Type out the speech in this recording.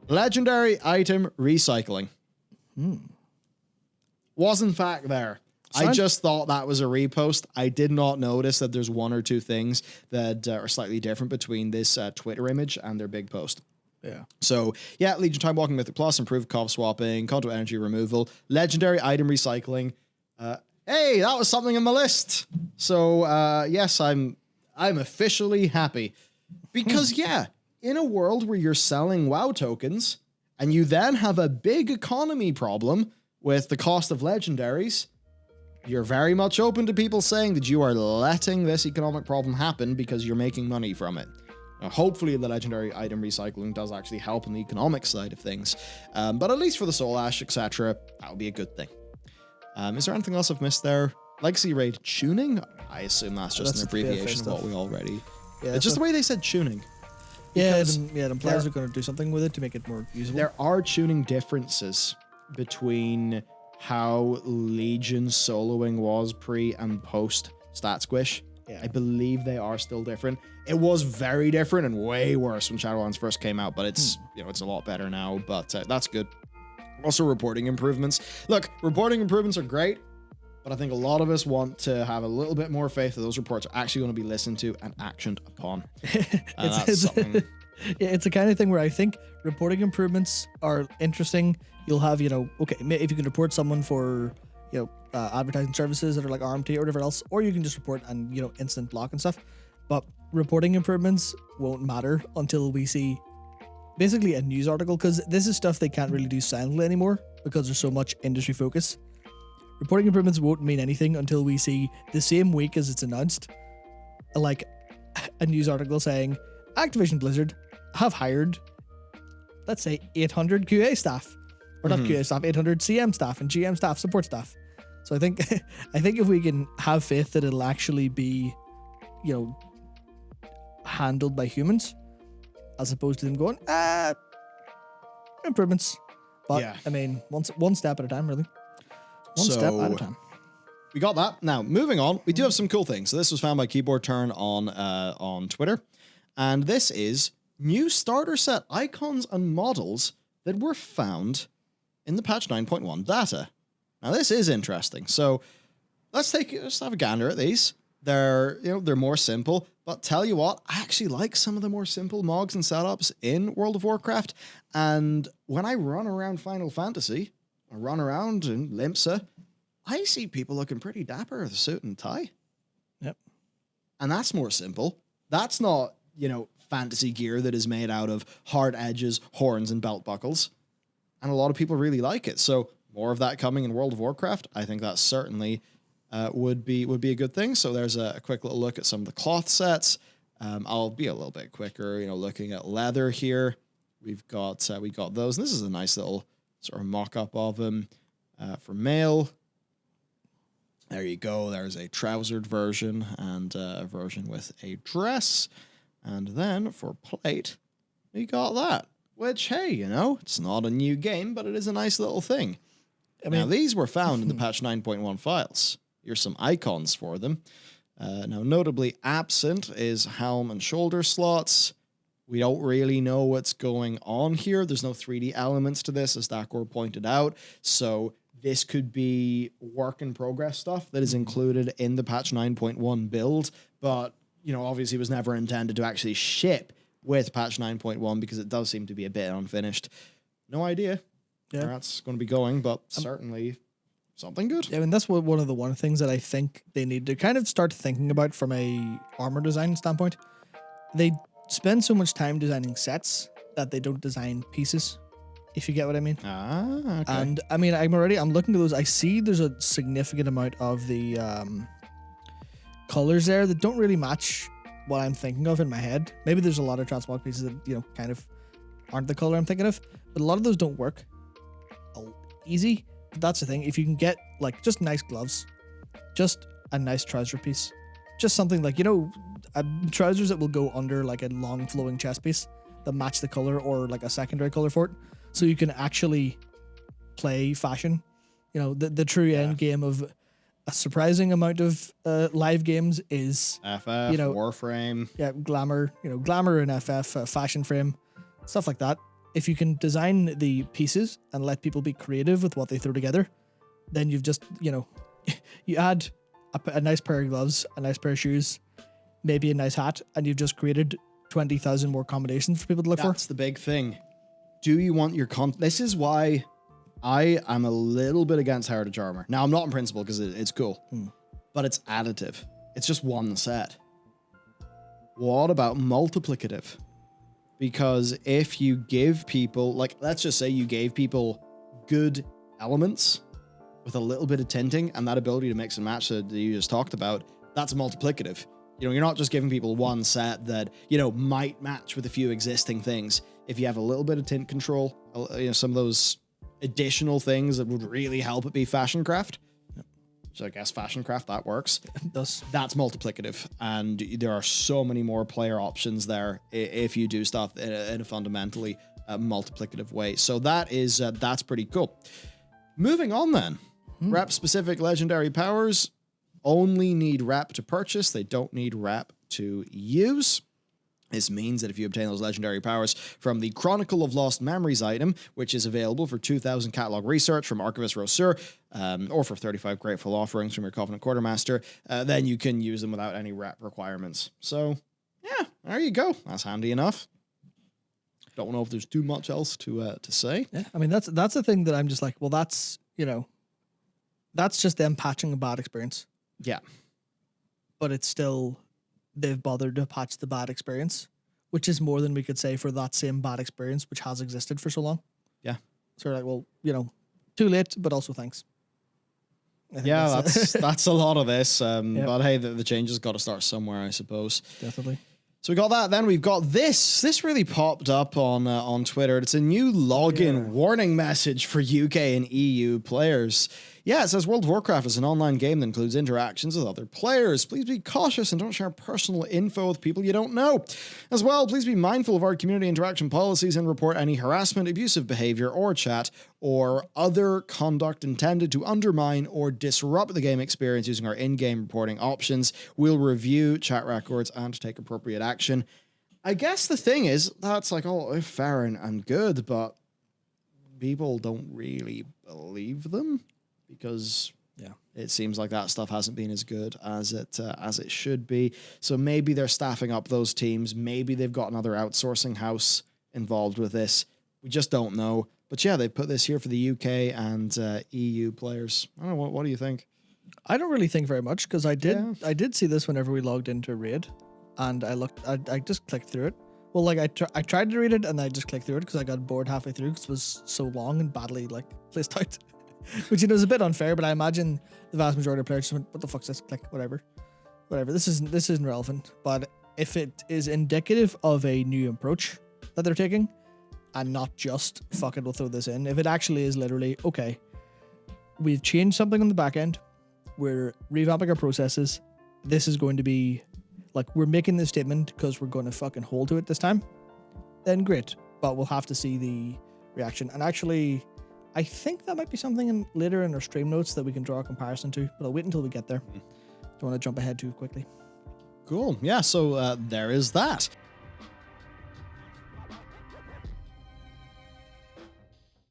Legendary item recycling. Was in fact there. I just thought that was a repost. I did not notice that there's one or two things that are slightly different between this Twitter image and their big post. Yeah. So, yeah, Legion Time Walking Mythic Plus, improved COV swapping, conduit energy removal, legendary item recycling. Hey, that was something in my list. So, yes, I'm officially happy. Because, yeah, in a world where you're selling WoW tokens and you then have a big economy problem with the cost of legendaries, you're very much open to people saying that you are letting this economic problem happen because you're making money from it. Now, hopefully the legendary item recycling does actually help on the economic side of things. But at least for the Soul Ash, etc., that would be a good thing. Is there anything else I've missed there? Legacy Raid tuning? I assume that's just an abbreviation of what we already... Yeah, it's just the way they said tuning. Yeah, the players are going to do something with it to make it more usable. There are tuning differences between how Legion soloing was pre and post stat squish. Yeah. I believe they are still different. It was very different and way worse when Shadowlands first came out, but it's it's a lot better now, but that's good. Also, reporting improvements. Look, reporting improvements are great, but I think a lot of us want to have a little bit more faith that those reports are actually going to be listened to and actioned upon. That's something. Yeah, it's the kind of thing where I think reporting improvements are interesting. You'll have, okay, if you can report someone for, advertising services that are like RMT or whatever else, or you can just report and, instant block and stuff. But reporting improvements won't matter until we see basically a news article, because this is stuff they can't really do silently anymore because there's so much industry focus. Reporting improvements won't mean anything until we see the same week as it's announced, like a news article saying Activision Blizzard have hired, let's say, 800 QA staff, or not QA staff, 800 CM staff and GM staff, support staff. So I think if we can have faith that it'll actually be, handled by humans, as opposed to them going, improvements. But yeah. I mean, one step at a time, really. One step at a time. We got that. Now, moving on, we do have some cool things. So this was found by Keyboard Turn on Twitter. And this is new starter set icons and models that were found in the patch 9.1 data. Now, this is interesting. So let's have a gander at these. They're more simple, but tell you what, I actually like some of the more simple mogs and setups in World of Warcraft. And when I run around Final Fantasy, I run around in Limsa, I see people looking pretty dapper with a suit and tie. Yep. And that's more simple. That's not, fantasy gear that is made out of hard edges, horns, and belt buckles. And a lot of people really like it. So more of that coming in World of Warcraft. I think that certainly would be a good thing. So there's a quick little look at some of the cloth sets. I'll be a little bit quicker, looking at leather here. We got those. And this is a nice little sort of mock-up of them for male. There you go. There's a trousered version and a version with a dress. And then for plate, we got that. Which, hey, it's not a new game, but it is a nice little thing. Now, these were found in the patch 9.1 files. Here's some icons for them. Now, notably absent is helm and shoulder slots. We don't really know what's going on here. There's no 3D elements to this, as Dakor pointed out. So this could be work in progress stuff that is included in the patch 9.1 build, but, obviously was never intended to actually ship with patch 9.1 because it does seem to be a bit unfinished. No idea where that's going to be going, but certainly something good. I mean, that's one of the things that I think they need to kind of start thinking about from a armor design standpoint. They spend so much time designing sets that they don't design pieces, if you get what I mean. Okay. And I mean, I'm looking at those. I see there's a significant amount of the colors there that don't really match what I'm thinking of in my head. Maybe there's a lot of transmog pieces that, kind of aren't the color I'm thinking of, but a lot of those don't work easy. But that's the thing. If you can get just nice gloves, just a nice trouser piece, just something like, trousers that will go under a long flowing chest piece that match the color, or a secondary color for it. So you can actually play fashion. The true end game of a surprising amount of live games is FF, Warframe. Yeah, glamour, glamour in FF, fashion frame, stuff like that if you can design the pieces and let people be creative with what they throw together, then you've just, you add a nice pair of gloves, a nice pair of shoes, maybe a nice hat, and you've just created 20,000 more combinations for people to look for. That's the big thing. Do you want your This is why I am a little bit against Heritage Armor. Now, I'm not in principle because it's cool, but it's additive. It's just one set. What about multiplicative? Because if you give people, like, let's just say you gave people good elements with a little bit of tinting and that ability to mix and match that you just talked about, that's multiplicative. You're not just giving people one set that, might match with a few existing things. If you have a little bit of tint control, some of those additional things that would really help it be fashion craft. So I guess fashion craft, that works. That's multiplicative. And there are so many more player options there if you do stuff in a fundamentally multiplicative way. So that's pretty cool. Moving on then. Rep-specific legendary powers only need rep to purchase. They don't need rep to use. This means that if you obtain those legendary powers from the Chronicle of Lost Memories item, which is available for 2,000 catalog research from Archivist Rosur, or for 35 grateful offerings from your Covenant Quartermaster, then you can use them without any rep requirements. So, yeah, there you go. That's handy enough. Don't know if there's too much else to say. Yeah, I mean, that's the thing that I'm just like, well, that's just them patching a bad experience. Yeah. But it's still, they've bothered to patch the bad experience, which is more than we could say for that same bad experience, which has existed for so long. Yeah. So we're like, well, too late, but also thanks. Yeah, that's a lot of this. But hey, the change has got to start somewhere, I suppose. Definitely. So we got that. Then we've got this. This really popped up on Twitter. It's a new login warning message for UK and EU players. Yeah, it says World of Warcraft is an online game that includes interactions with other players. Please be cautious and don't share personal info with people you don't know. As well, please be mindful of our community interaction policies and report any harassment, abusive behavior, or chat, or other conduct intended to undermine or disrupt the game experience using our in-game reporting options. We'll review chat records and take appropriate action. I guess the thing is, that's like, oh, fair and good, but people don't really believe them. Because it seems like that stuff hasn't been as good as it should be. So maybe they're staffing up those teams. Maybe they've got another outsourcing house involved with this. We just don't know. But yeah, they put this here for the UK and EU players. I don't know. What do you think? I don't really think very much because I did see this whenever we logged into Raid, and I just clicked through it. Well, like I tried to read it and I just clicked through it because I got bored halfway through because it was so long and badly placed out. Which is a bit unfair, but I imagine the vast majority of players just went, what the fuck's this? Click, whatever. This isn't relevant. But if it is indicative of a new approach that they're taking, and not just fuck it, we'll throw this in. If it actually is literally, okay, we've changed something on the back end, we're revamping our processes, this is going to be, we're making this statement because we're going to fucking hold to it this time, then great. But we'll have to see the reaction. And actually, I think that might be something later in our stream notes that we can draw a comparison to, but I'll wait until we get there. Don't want to jump ahead too quickly. Cool. Yeah, so there is that.